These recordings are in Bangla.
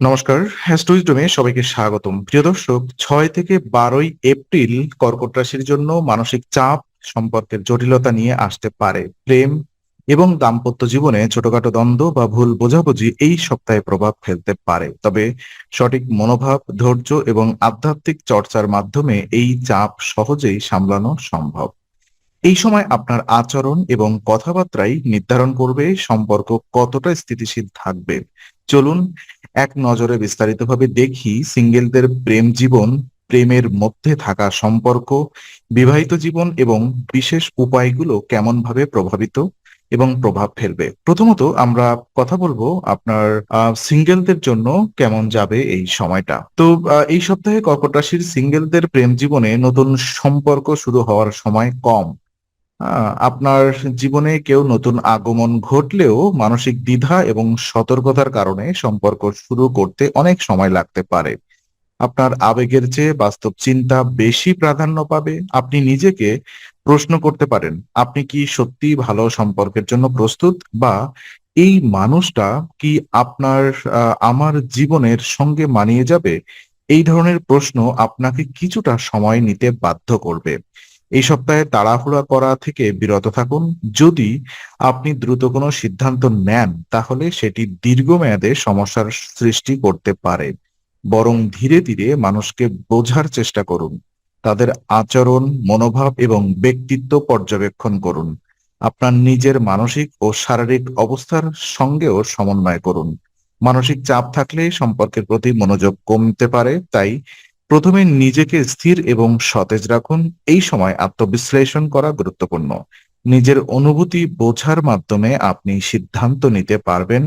নমস্কার, অ্যাস্ট্রোইজডমে সবাইকে স্বাগতম। প্রিয় দর্শক, 6 থেকে 12ই এপ্রিল কর্কট রাশির জন্য মানসিক চাপ, সম্পর্কের জটিলতা নিয়ে আসতে পারে। প্রেম এবং দাম্পত্য জীবনে ছোটখাটো দ্বন্দ্ব বা ভুল বোঝাবুঝি এই সপ্তাহে প্রভাব ফেলতে পারে। তবে সঠিক মনোভাব, ধৈর্য এবং আধ্যাত্মিক চর্চার মাধ্যমে এই চাপ সহজেই সামলানো সম্ভব। এই সময় আপনার আচরণ এবং কথাবার্তাই নির্ধারণ করবে সম্পর্ক কতটা স্থিতিশীল থাকবে। চলুন এক নজরে বিস্তারিতভাবে দেখি সিঙ্গেলদের প্রেম জীবন, প্রেমের মধ্যে থাকা সম্পর্ক, বিবাহিত জীবন এবং বিশেষ উপায়গুলো কেমন ভাবে প্রভাবিত এবং প্রভাব ফেলবে। প্রথমত আমরা কথা বলবো আপনার সিঙ্গেলদের জন্য কেমন যাবে এই সময়টা। তো এই সপ্তাহে কর্কট রাশির সিঙ্গেলদের প্রেম জীবনে নতুন সম্পর্ক শুরু হওয়ার সময় কম। আপনার জীবনে কেউ নতুন আগমন ঘটলেও মানসিক দ্বিধা এবং সতর্কতার কারণে সম্পর্ক শুরু করতে অনেক সময় লাগতে পারে। আপনার আবেগের চেয়ে বাস্তব চিন্তা বেশি প্রাধান্য পাবে। আপনি নিজেকে প্রশ্ন করতে পারেন, আপনি কি সত্যি ভালো সম্পর্কের জন্য প্রস্তুত, বা এই মানুষটা কি আপনার আমার জীবনের সঙ্গে মানিয়ে যাবে। এই ধরনের প্রশ্ন আপনাকে কিছুটা সময় নিতে বাধ্য করবে। এই সপ্তাহে তাড়াহুড়া করা থেকে বিরত থাকুন। যদি আপনি দ্রুত কোনো সিদ্ধান্ত নেন, তাহলে সেটি দীর্ঘমেয়াদে সমস্যার সৃষ্টি করতে পারে। বরং ধীরে ধীরে মানুষকে বোঝার চেষ্টা করুন। তাদের আচরণ, মনোভাব এবং ব্যক্তিত্ব পর্যবেক্ষণ করুন। আপনার নিজের মানসিক ও শারীরিক অবস্থার সঙ্গেও সমন্বয় করুন। মানসিক চাপ থাকলে সম্পর্কের প্রতি মনোযোগ কমতে পারে, তাই প্রথমে নিজেকে স্থির এবং সতেজ রাখুন। এই সময় আত্মবিশ্লেষণ করা গুরুত্বপূর্ণ। নিজের অনুভূতি বোঝার মাধ্যমে আপনি সিদ্ধান্ত নিতে পারবেন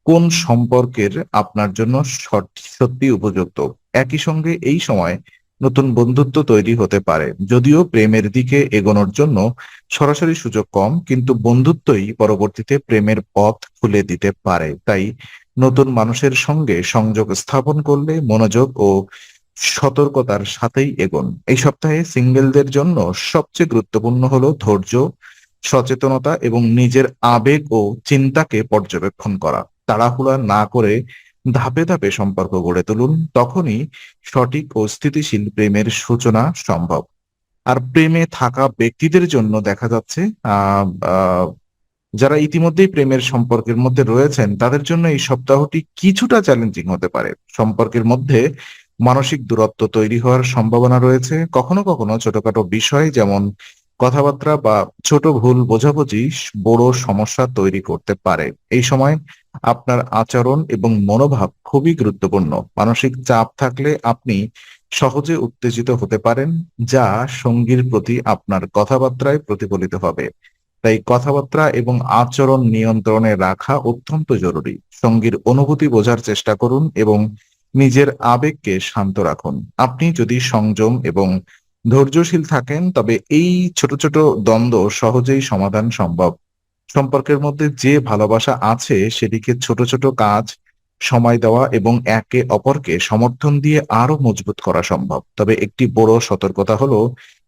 কোন সম্পর্কের আপনার জন্য সত্যি উপযুক্ত। একই সঙ্গে এই সময় নতুন বন্ধুত্ব তৈরি হতে পারে। যদিও প্রেমের দিকে এগোনোর জন্য সরাসরি সুযোগ কম, কিন্তু বন্ধুত্বই পরবর্তীতে প্রেমের পথ খুলে দিতে পারে। তাই নতুন মানুষের সঙ্গে সংযোগ স্থাপন করলে মনোযোগ ও সতর্কতার সাথেই এগোন। এই সপ্তাহে সিঙ্গেলদের জন্য সবচেয়ে গুরুত্বপূর্ণ হলো ধৈর্য, সচেতনতা এবং নিজের আবেগ ও চিন্তাকে পর্যবেক্ষণ করা। তাড়াহুড়া না করে ধাপে ধাপে সম্পর্ক গড়ে তুলুন। তখনই সঠিক ও স্থিতিশীল প্রেমের সূচনা সম্ভব। আর প্রেমে থাকা ব্যক্তিদের জন্য দেখা যাচ্ছে আহ আহ, যারা ইতিমধ্যেই প্রেমের সম্পর্কের মধ্যে রয়েছেন, তাদের জন্য এই সপ্তাহটি কিছুটা চ্যালেঞ্জিং হতে পারে। সম্পর্কের মধ্যে মানসিক দূরত্ব তৈরি হওয়ার সম্ভাবনা রয়েছে। কখনো কখনো ছোটখাটো বিষয় যেমন কথাবার্তা বা ছোট ভুল বোঝাবুঝি বড় সমস্যা তৈরি করতে পারে। এই সময় আপনার আচরণ এবং মনোভাব খুবই গুরুত্বপূর্ণ। মানসিক চাপ থাকলে আপনি সহজে উত্তেজিত হতে পারেন, যা সঙ্গীর প্রতি আপনার কথাবার্তায় প্রতিফলিত হবে। তাই কথাবার্তা এবং আচরণ নিয়ন্ত্রণে রাখা অত্যন্ত জরুরি। সঙ্গীর অনুভূতি বোঝার চেষ্টা করুন এবং নিজের আবেগকে শান্ত রাখুন। আপনি যদি সংযম এবং ধৈর্যশীল থাকেন, তবে এই ছোট ছোট দ্বন্দ্ব সহজেই সমাধান সম্ভব। সম্পর্কের মধ্যে যে ভালোবাসা আছে সেটিকে ছোট ছোট কাজ, সময় দেওয়া এবং একে অপরকে সমর্থন দিয়ে আরো মজবুত করা সম্ভব। তবে একটি বড় সতর্কতা হলো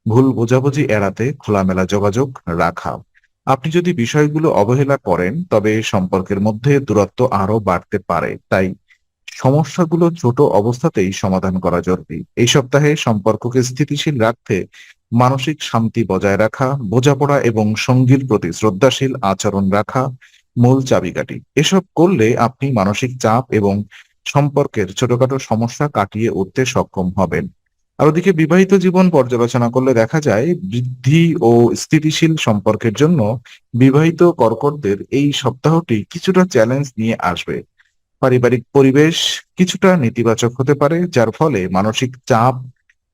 ভুল বোঝাবুঝি এড়াতে খোলামেলা যোগাযোগ রাখা। আপনি যদি বিষয়গুলো অবহেলা করেন, তবে সম্পর্কের মধ্যে দূরত্ব আরো বাড়তে পারে। তাই সমস্যাগুলো ছোট অবস্থাতেই সমাধান করা জরুরি। এই সপ্তাহে সম্পর্ককে স্থিতিশীল রাখতে মানসিক শান্তি বজায় রাখা, বোঝাপড়া এবং সঙ্গীর প্রতি শ্রদ্ধাশীল আচরণ রাখা মূল চাবিকাঠি। এসব করলে আপনি মানসিক চাপ এবং সম্পর্কের ছোটখাটো সমস্যা কাটিয়ে উঠতে সক্ষম হবেন। আর ওদিকে বিবাহিত জীবন পর্যালোচনা করলে দেখা যায় বৃদ্ধি ও স্থিতিশীল সম্পর্কের জন্য বিবাহিত কর্কটদের এই সপ্তাহটি কিছুটা চ্যালেঞ্জ নিয়ে আসবে। পারিবারিক পরিবেশ কিছুটা নেতিবাচক হতে পারে, যার ফলে মানসিক চাপ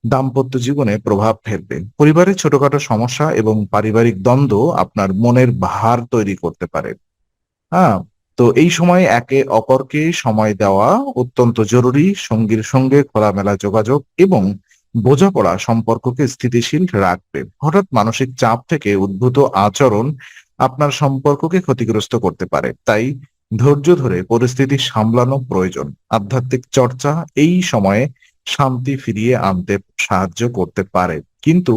দাম্পত্য জীবনে প্রভাব ফেলবে। পরিবারের ছোটখাটো সমস্যা এবং পারিবারিক দ্বন্দ্ব আপনার মনের ভার তৈরি করতে পারে। হ্যাঁ, তো এই সময় একে অপরকে সময় দেওয়া অত্যন্ত জরুরি। সঙ্গীর সঙ্গে খোলামেলা যোগাযোগ এবং বোঝাপড়া সম্পর্ককে স্থিতিশীল রাখবে। হঠাৎ মানসিক চাপ থেকে উদ্ভূত আচরণ আপনার সম্পর্ককে ক্ষতিগ্রস্ত করতে পারে। তাই ধৈর্য ধরে পরিস্থিতি সামলানো প্রয়োজন। আধ্যাত্মিক চর্চা এই সময়ে শান্তি ফিরিয়ে আনতে সাহায্য করতে পারে, কিন্তু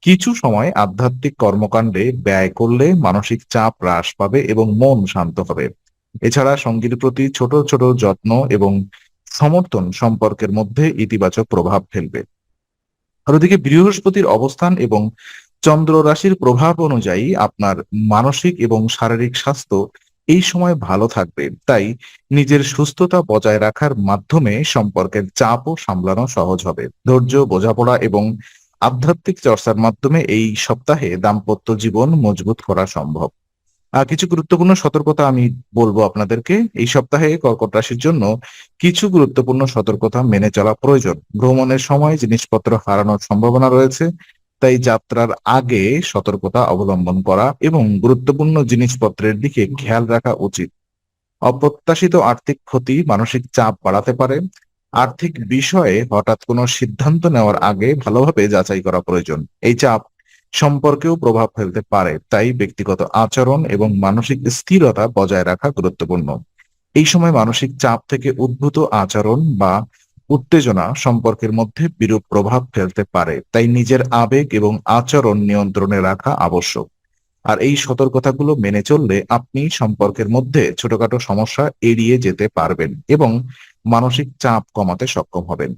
কিছু সময় আধ্যাত্মিক কর্মকাণ্ডে ব্যয় করলে মানসিক চাপ হ্রাস পাবে এবং মন শান্ত হবে। এছাড়া সঙ্গীর প্রতি ছোট ছোট যত্ন এবং সমর্থন সম্পর্কের মধ্যে ইতিবাচক প্রভাব ফেলবে। আর ওদিকে বৃহস্পতির অবস্থান এবং চন্দ্র রাশির প্রভাব অনুযায়ী আপনার মানসিক এবং শারীরিক স্বাস্থ্য এই সময় ভালো থাকবে। তাই নিজের সুস্থতা বজায় রাখার মাধ্যমে সম্পর্কের চাপও সামলানো সহজ হবে। ধৈর্য, বোঝাপড়া এবং আধ্যাত্মিক চর্চার মাধ্যমে এই সপ্তাহে দাম্পত্য জীবন মজবুত করা সম্ভব। কিছু গুরুত্বপূর্ণ সতর্কতা আমি বলবো আপনাদেরকে। এই সপ্তাহে কর্কট রাশির জন্য কিছু গুরুত্বপূর্ণ সতর্কতা মেনে চলা প্রয়োজন। ভ্রমণের সময় জিনিসপত্র হারানোর সম্ভাবনা রয়েছে, তাই যাত্রার আগে সতর্কতা অবলম্বন করা এবং গুরুত্বপূর্ণ জিনিসপত্রের দিকে খেয়াল রাখা উচিত। অপ্রত্যাশিত আর্থিক ক্ষতি মানসিক চাপ বাড়াতে পারে। আর্থিক বিষয়ে হঠাৎ কোনো সিদ্ধান্ত নেওয়ার আগে ভালোভাবে যাচাই করা প্রয়োজন। এই চাপ সম্পর্কেও প্রভাব ফেলতে পারে, তাই ব্যক্তিগত আচরণ এবং মানসিক স্থিরতা বজায় রাখা গুরুত্বপূর্ণ। এই সময় মানসিক চাপ থেকে উদ্ভূত আচরণ বা উত্তেজনা সম্পর্কের মধ্যে বিরূপ প্রভাব ফেলতে পারে, তাই নিজের আবেগ এবং আচরণ নিয়ন্ত্রণে রাখা আবশ্যক। আর এই সতর্কতাগুলো মেনে চললে আপনি সম্পর্কের মধ্যে ছোটখাটো সমস্যা এড়িয়ে যেতে পারবেন এবং মানসিক চাপ কমাতে সক্ষম হবেন।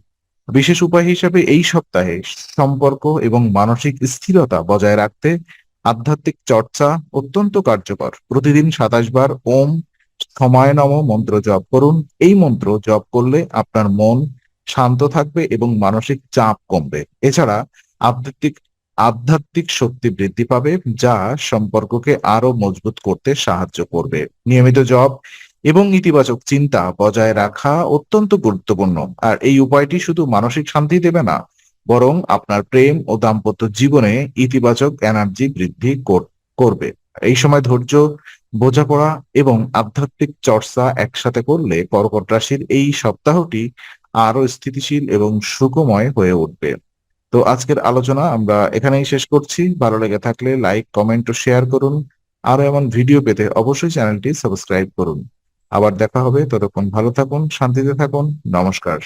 বিশেষ উপায় হিসেবে এই সপ্তাহে সম্পর্ক এবং মানসিক স্থিরতা বজায় রাখতে আধ্যাত্মিক চর্চা অত্যন্ত কার্যকর। প্রতিদিন 27 বার ওম সময় নম মন্ত্র জপ করুন। এই মন্ত্র জপ করলে আপনার মন শান্ত থাকবে এবং মানসিক চাপ কমবে। এছাড়া আধ্যাত্মিক আধ্যাত্মিক শক্তি বৃদ্ধি পাবে, যা সম্পর্ককে আরো মজবুত করতে সাহায্য করবে। নিয়মিত জপ এবং ইতিবাচক চিন্তা বজায় রাখা অত্যন্ত গুরুত্বপূর্ণ। আর এই উপায়টি শুধু মানসিক শান্তি দেবে না, বরং আপনার প্রেম ও দাম্পত্য জীবনে ইতিবাচক এনার্জি বৃদ্ধি করবে। এই সময় ধৈর্য, বোঝাপড়া এবং আধ্যাত্মিক চর্চা একসাথে করলে কর্কট রাশির এই সপ্তাহটি আরো স্থিতিশীল এবং সুখময় হয়ে উঠবে। তো আজকের আলোচনা আমরা এখানেই শেষ করছি। ভালো লেগে থাকলে লাইক, কমেন্ট ও শেয়ার করুন। আরো এমন ভিডিও পেতে অবশ্যই চ্যানেলটি সাবস্ক্রাইব করুন। আবার দেখা হবে, ততক্ষণ ভালো থাকুন, শান্তিতে থাকুন। নমস্কার।